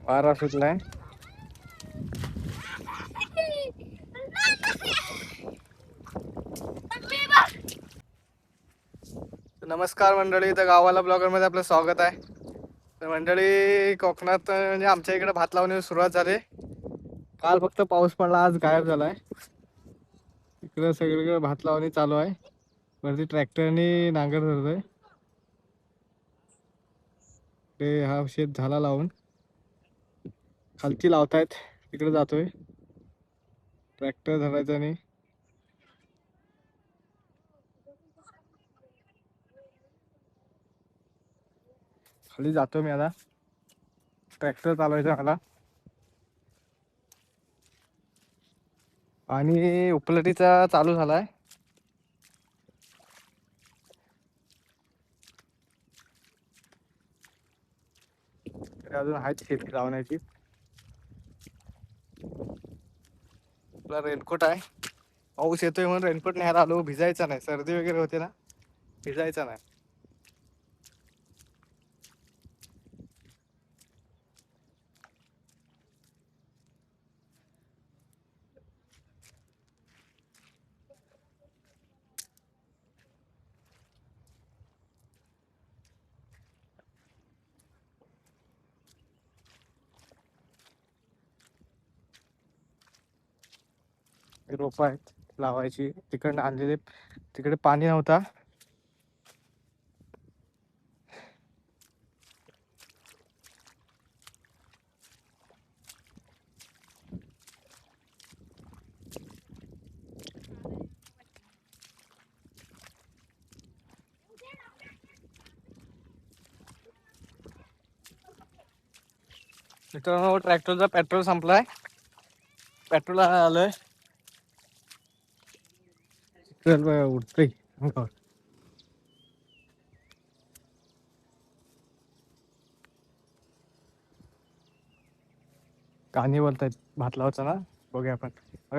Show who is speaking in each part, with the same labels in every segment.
Speaker 1: वारा सुटलाय. नमस्कार मंडळी, तर गावाला ब्लॉगर मध्ये आपलं स्वागत आहे. तर मंडळी, कोकणात म्हणजे आमच्या इकडे भात लावण्याची सुरुवात झाली. काल फक्त पाऊस पडला, आज गायब झालाय. इकडे सगळीकडे भात लावणी चालू आहे. वरती ट्रॅक्टरने नांगर धरतोय. ते हा शेत झाला लावून, खालची लावतायत. तिकडे जातोय ट्रॅक्टर धरायचा नाही. खाली जातो मी आता, ट्रॅक्टर चालवायचा मला. आणि उपलटीचा चालू झालाय. अजून आहेत शेती लावण्याची. आपला रेनकोट आहे, पाऊस येतोय म्हणून रेनकोट न्यायला आलो. भिजायचा नाही, सर्दी वगैरे होते ना, भिजायचा नाही. रोपं आहेत लावायची, तिकडनं आणलेले. तिकडे पाणी नव्हता. मित्रांनो, ट्रॅक्टरचा पेट्रोल संपलाय. पेट्रोल आलोय. उठतोय गाणी बोलतायत भात लावायचा ना. बघूया आपण.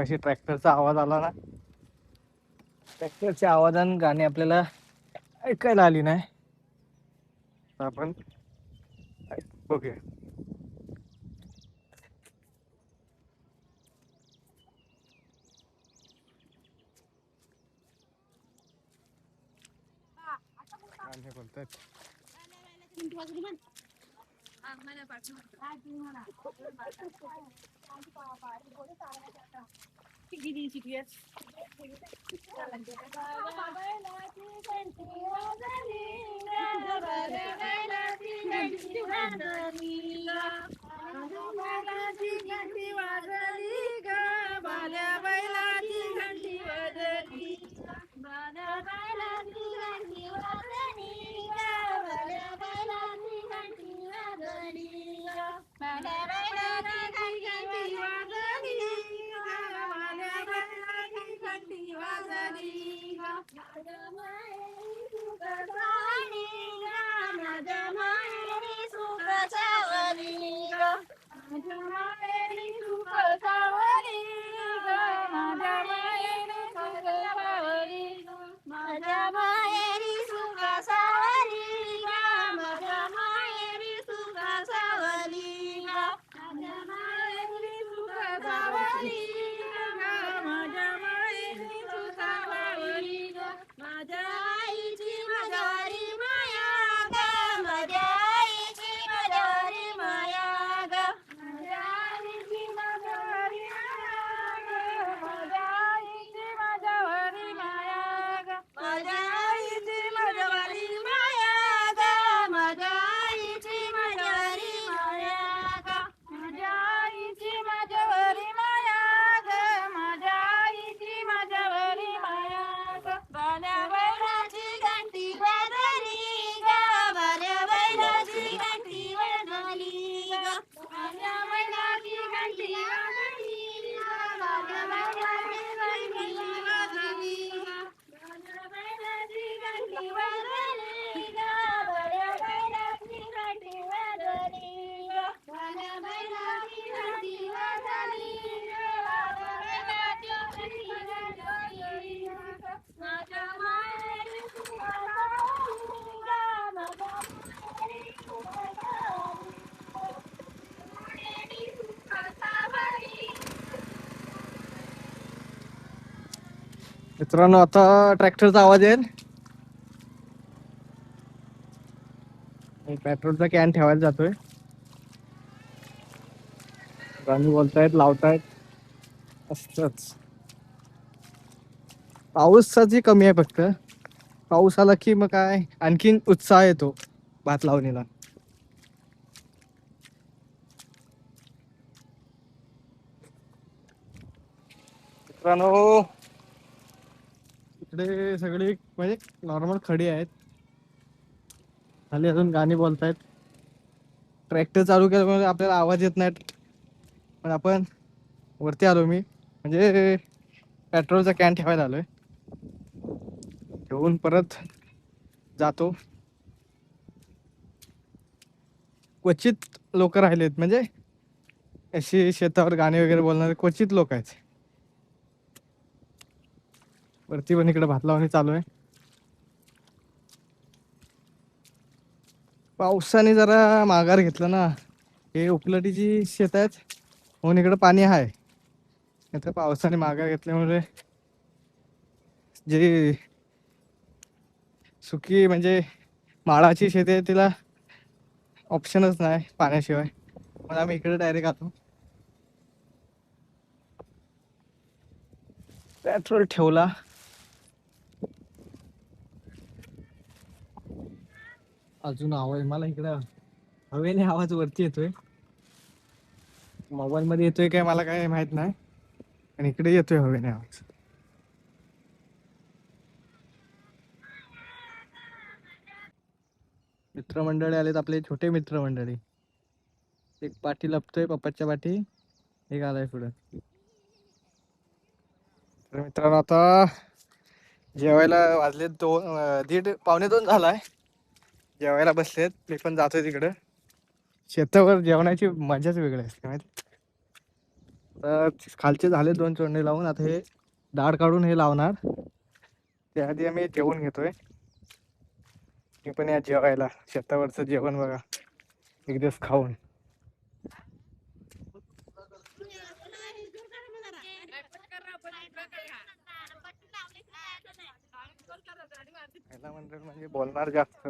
Speaker 1: अशी ट्रॅक्टरचा आवाज आला ना, ट्रॅक्टरच्या आवाजाने गाणी आपल्याला ऐकायला आली नाही. तर आपण बघूया. गाणी बोलतायत. मित्रांनो आता ट्रॅक्टरचा आवाज येईल. पेट्रोलचा कॅन ठेवायला जातोय. गाणी बोलतायत, लावतायत. असंच पावसाची कमी आहे फक्त. पाऊस आला की मग काय आणखीन उत्साह येतो भात लावणीला. मित्रांनो इकडे सगळी म्हणजे नॉर्मल खडी आहेत. खाली अजून गाणी बोलतायत. ट्रॅक्टर चालू केल्यामुळे आपल्याला आवाज येत नाही, पण आपण वरती आलो. मी म्हणजे पेट्रोलचा कॅन ठेवायला आलोय. ठेवून परत जातो. क्वचित लोक राहिलेत, म्हणजे अशी शेतावर गाणी वगैरे बोलणारे क्वचित लोक आहेत. वरती पण इकडे भात लावणी चालू आहे. पावसाने जरा माघार घेतलं ना. हे उपलटीची शेत आहेत म्हणून इकडे पाणी आहे. आता पावसाने माघार घेतल्यामुळे जे सुकी म्हणजे माळाची शेती आहे तिला ऑप्शनच नाही पाण्याशिवाय. मग आम्ही इकडे डायरेक्ट आलो. पेट्रोल ठेवला. अजून आवाज मला इकडं हवेने आवाज वरती येतोय. मोबाईल मध्ये येतोय काय मला काय माहित नाही, पण इकडे येतोय हवेने आवाज. मित्रमंडळी आलेत आपले, छोटे मित्रमंडळी. एक पाठी लपतोय पप्पाच्या पाठी, एक आलाय पुढं. तर मित्रांनो आता जेवायला वाजले 2, 1:30, 2:45 झालाय. जेवायला बसलेत. मी पण जातोय तिकडं. शेतावर जेवणाची मजाच वेगळी असते माहिती. तर खालचे झाले 2 चोंडे लावून, आता हे दाढ काढून हे लावणार. त्याआधी आम्ही जेवून घेतोय. मी पण या जेवायला. शेतावरचं जेवण बघा एक दिवस खाऊन. पहिला मंडळ म्हणजे बोलणार जास्त.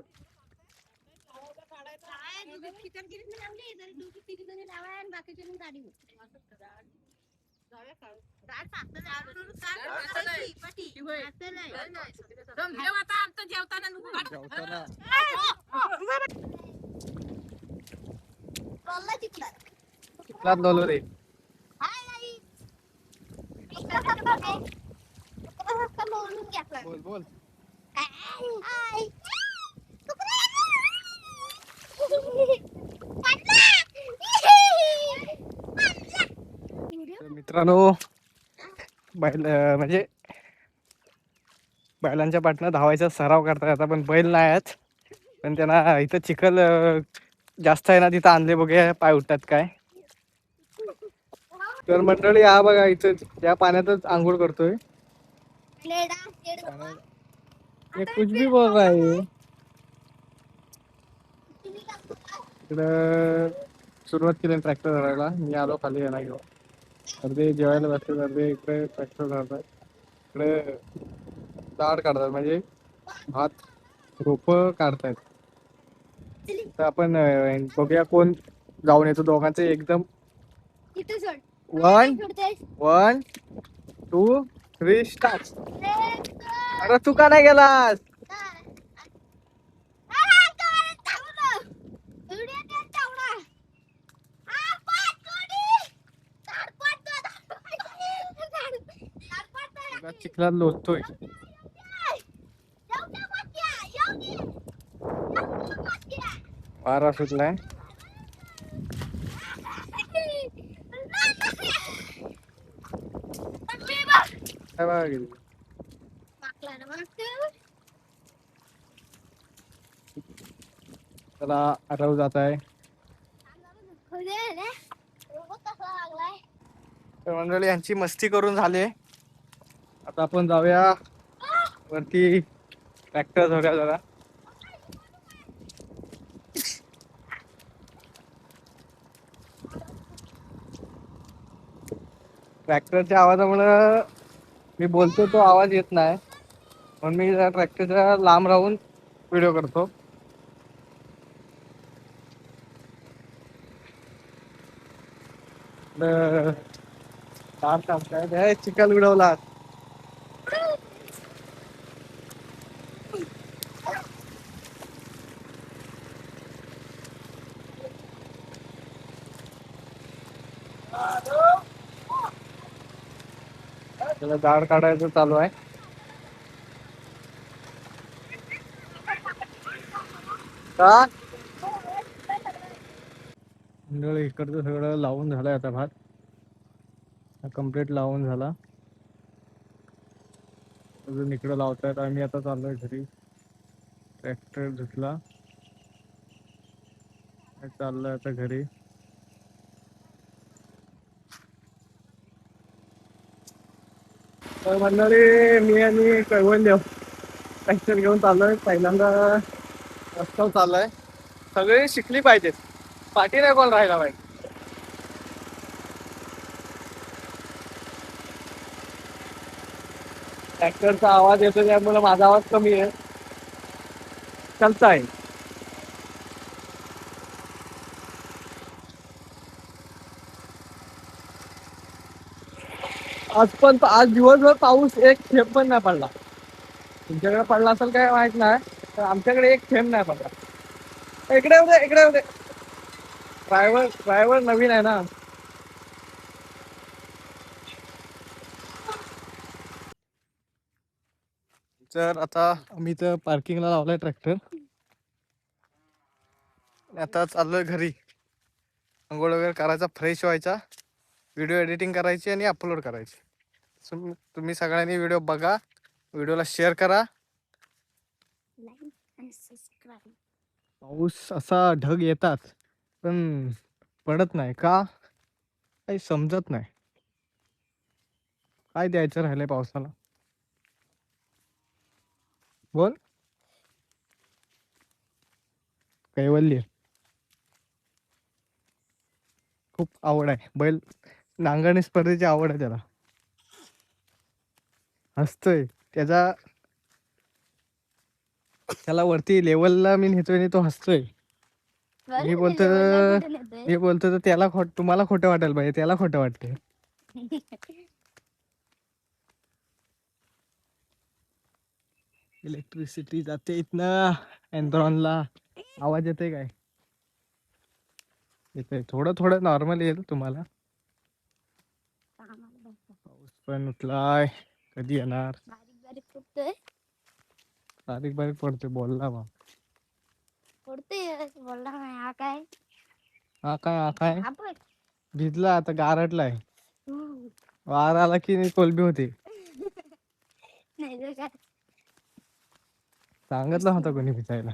Speaker 1: चिखलात लोलो रे. बोल बोल. मित्रांनो बैल म्हणजे बैलांच्या पाठनं धावायचा सराव करता येतात, पण बैल नाही आहेत. पण त्यांना इथं चिखल जास्त आहे ना, तिथं आणले बघे पाय उठतात काय. तर मंडळी हा बघा इथं या पाण्यातच आंघोळ करतोय. ये कुछ भी बोल रहा है ये. इकडं सुरुवात केली ट्रॅक्टर धरायला. मी आलो खाली यायला घेऊन. अर्धे जेवायला बसले, अर्धे इकडे ट्रॅक्टर धरतात. इकडे दाढ काढतात म्हणजे भात रोप काढतायत. तर आपण बघूया कोण जाऊन येतो. दोघांचे एकदम 1, 1, 2, 3 स्टार्ट. अरे तू का नाही गेलास? चिखलात लोटतोय. वारा सुटलाय. चला आरव जात आहे. तर मंडळी यांची मस्ती करून झाले. आता आपण जाऊया वरती ट्रॅक्टर धरूया जरा. ट्रॅक्टरच्या आवाजामुळं मी बोलतो तो आवाज येत नाही, म्हणून मी ट्रॅक्टरच्या लांब राहून व्हिडिओ करतो. काय चिखल उडवला. त्याला झाड काढायचं चालू आहे. का मंडळी इकडचं सगळं लावून झालंय आता भात कम्प्लीट लावून झाला. अजून इकडं लावतायत. आम्ही आता चाललोय घरी. ट्रॅक्टर धुतला, चाललोय आता घरी. तर मंडळी मी आणि कैवल्य ट्रॅक्टर घेऊन चाललोय. पहिल्यांदा रस्त्यावर चाललोय. सगळे शिकली पाहिजेत, पाठी नाही कोण राहायला पाहिजे. ट्रॅक्टरचा आवाज येतो त्यामुळे माझा आवाज कमी आहे. चालताय. आज दिवसभर पाऊस एक थेंब पण नाही पडला. तुमच्याकडे पडला असेल काय माहित नाही, तर आमच्याकडे एक थेंब नाही पडला. इकडे होते, इकडे होते. ड्रायव्हर नवीन आहे ना. तर आता आम्ही तर पार्किंगला लावलाय ट्रॅक्टर. आता चाललोय घरी. अंघोळ वगैरे करायचा, फ्रेश व्हायचा, व्हिडिओ एडिटिंग करायची आणि अपलोड करायची. तुम्ही सगळ्यांनी व्हिडिओ बघा, व्हिडिओला शेअर करा. पाऊस असा ढग येतात पण पडत नाही का, काही समजत नाही. काय द्यायचं राहिलंय पावसाला. बोल कैवल्य. खूप आवड आहे बैल नांगरणी स्पर्धेची आवड आहे त्याला. हसतोय. त्याला वरती लेवलला मी नेतोय आणि तो हसतोय. मी बोलतो तर त्याला तुम्हाला खोटं वाटायला पाहिजे, त्याला खोटं वाटते. इलेक्ट्रिसिटी जाते इथनं एनरॉनला. आवाज येते काय? येते थोडं थोडं नॉर्मल येईल तुम्हाला. पाऊस पण उठलाय, कधी येणार. बारीक बारीक पडतोय. बोलला मग बोलला हा काय, हा काय भिजला आता, गारटलाय. वार आला की कोलबी होती. सांगितलं होतं कोणी भिजायला.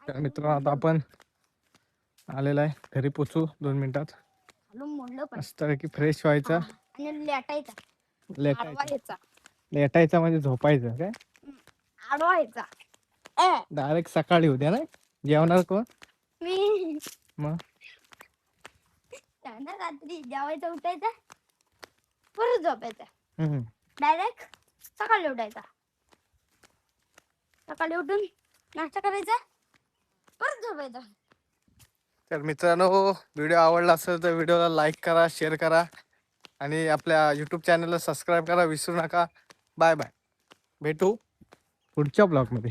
Speaker 1: तर मित्रांनो आता आपण आलेला आहे घरी, पोचू 2 मिनिटात. मस्त की फ्रेश व्हायचा, लेटायचा म्हणजे झोपायचं काय, आडवायचा. डायरेक्ट सकाळी उद्या ना जेवणार कोण? मी. मग रात्री जेवायचं, उठायचं, परत झोपायचं. डायरेक्ट सकाळी उठायचा, सकाळी उठून नाश्ता करायचा, परत झोपायचं. तर मित्रांनो व्हिडिओ आवडला असेल तर व्हिडिओला लाईक करा, शेअर करा आणि आपल्या यूट्यूब चॅनलला सबस्क्राईब करा विसरू नका. बाय बाय, भेटू पुढच्या ब्लॉगमध्ये.